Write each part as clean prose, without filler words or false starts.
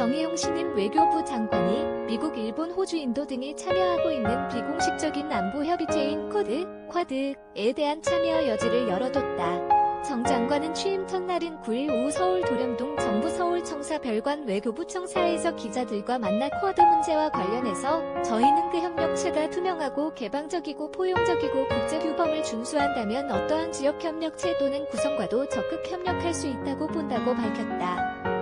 정의용 신임 외교부 장관이 미국, 일본, 호주, 인도 등이 참여하고 있는 비공식적인 안보 협의체인 쿼드에 대한 참여 여지를 열어뒀다. 정 장관은 취임 첫날인 9일 오후 서울 도련동 정부 서울청사 별관 외교부 청사에서 기자들과 만나 쿼드 문제와 관련해서 저희는 그 협력체가 투명하고 개방적이고 포용적이고 국제규범을 준수한다면 어떠한 지역협력체 또는 구성과도 적극 협력할 수 있다고 본다고 밝혔다.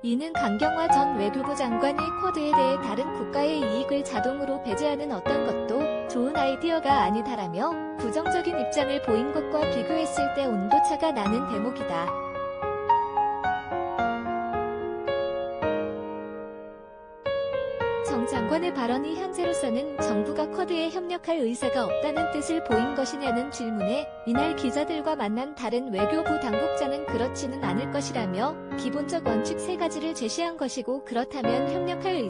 이는 강경화 전 외교부 장관이 쿼드에 대해 다른 국가의 이익을 자동으로 배제하는 어떤 것도 좋은 아이디어가 아니다라며 부정적인 입장을 보인 것과 비교했을 때 온도차가 나는 대목이다. 정 장관의 발언이 현재로서는 정부가 쿼드에 협력할 의사가 없다는 뜻을 보인 것이냐는 질문에 이날 기자들과 만난 다른 외교부 당국자는 그렇지는 않을 것이라며 기본적 원칙 3가지를 제시한 것이고 그렇다면 협력할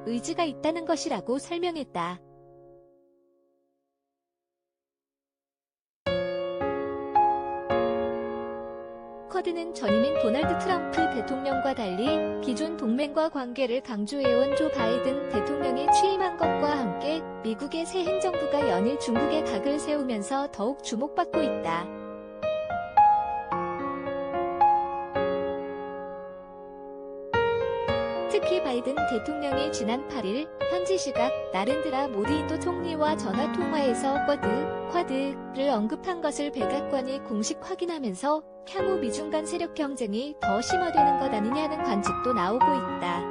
의지가 있다는 것이라고 설명했다. 쿼드는 전임인 도널드 트럼프 대통령과 달리 기존 동맹과 관계를 강조해온 조 바이든 대통령이 취임한 것과 함께 미국의 새 행정부가 연일 중국에 각을 세우면서 더욱 주목받고 있다. 특히 바이든 대통령이 지난 8일 현지 시각 나렌드라 모디 인도 총리와 전화통화에서 쿼드를 언급한 것을 백악관이 공식 확인하면서 향후 미중 간 세력 경쟁이 더 심화되는 것 아니냐는 관측도 나오고 있다.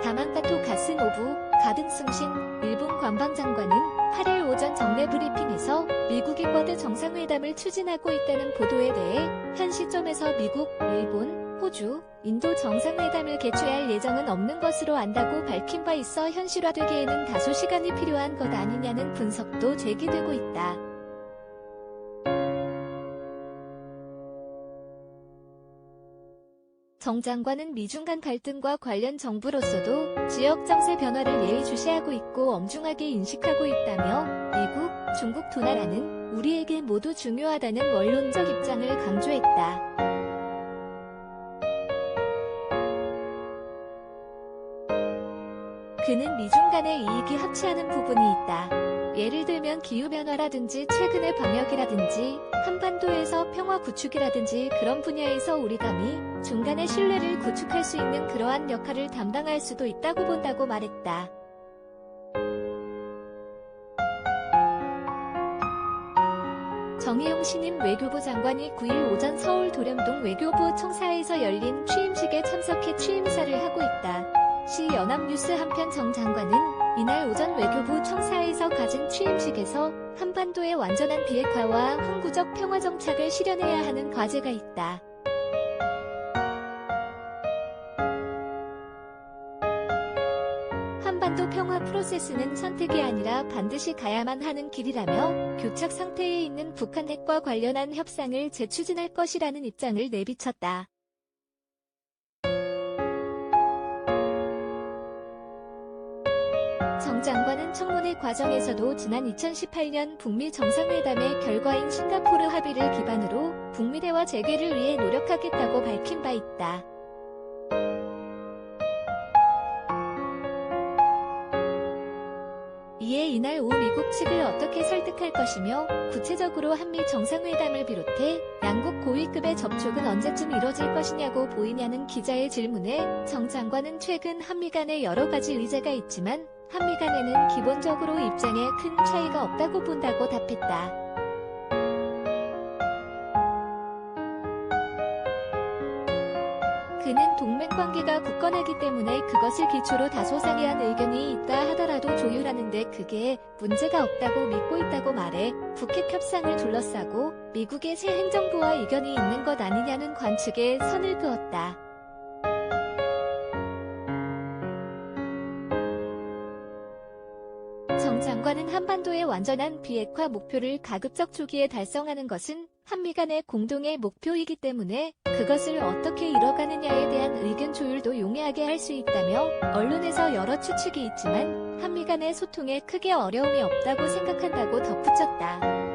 다만 카토 가스노부 가든승신 일본 관방장관은 8일 오전 정례 브리핑에서 미국이 쿼드 정상회담을 추진하고 있다는 보도에 대해 현 시점에서 미국, 일본, 호주, 인도 정상회담을 개최할 예정은 없는 것으로 안다고 밝힌 바 있어 현실화되기에는 다소 시간이 필요한 것 아니냐는 분석도 제기되고 있다. 정 장관은 미중 간 갈등과 관련 정부로서도 지역 정세 변화를 예의주시하고 있고 엄중하게 인식하고 있다며 미국, 중국 두 나라는 우리에게 모두 중요하다는 원론적 입장을 강조했다. 그는 미중 간의 이익이 합치하는 부분이 있다. 예를 들면 기후변화라든지 최근의 방역이라든지 한반도에서 평화 구축이라든지 그런 분야에서 우리 감히 중간의 신뢰를 구축할 수 있는 그러한 역할을 담당할 수도 있다고 본다고 말했다. 정의용 신임 외교부 장관이 9일 오전 서울 도련동 외교부 청사에서 열린 취임식에 참석해 취임사를 하고 있다. 시 연합뉴스 한편 정 장관은 이날 오전 외교부 청사에서 가진 취임식에서 한반도의 완전한 비핵화와 항구적 평화 정착을 실현해야 하는 과제가 있다. 한반도 평화 프로세스는 선택이 아니라 반드시 가야만 하는 길이라며 교착 상태에 있는 북한 핵과 관련한 협상을 재추진할 것이라는 입장을 내비쳤다. 정 장관은 청문회 과정에서도 지난 2018년 북미 정상회담의 결과인 싱가포르 합의를 기반으로 북미 대화 재개를 위해 노력하겠다고 밝힌 바 있다. 이에 이날 오후 미국 측을 어떻게 설득할 것이며 구체적으로 한미 정상회담을 비롯해 양국 고위급의 접촉은 언제쯤 이뤄질 것이냐고 보이냐는 기자의 질문에 정 장관은 최근 한미 간에 여러 가지 의제가 있지만 한미 간에는 기본적으로 입장에 큰 차이가 없다고 본다고 답했다. 그는 동맹관계가 굳건하기 때문에 그것을 기초로 다소 상이한 의견이 있다 하더라도 조율하는 데 그게 문제가 없다고 믿고 있다고 말해 북핵 협상을 둘러싸고 미국의 새 행정부와 이견이 있는 것 아니냐는 관측에 선을 그었다. 정 장관은 한반도의 완전한 비핵화 목표를 가급적 초기에 달성하는 것은 한미 간의 공동의 목표이기 때문에 그것을 어떻게 이뤄가느냐에 대한 의견 조율도 용이하게 할 수 있다며 언론에서 여러 추측이 있지만 한미 간의 소통에 크게 어려움이 없다고 생각한다고 덧붙였다.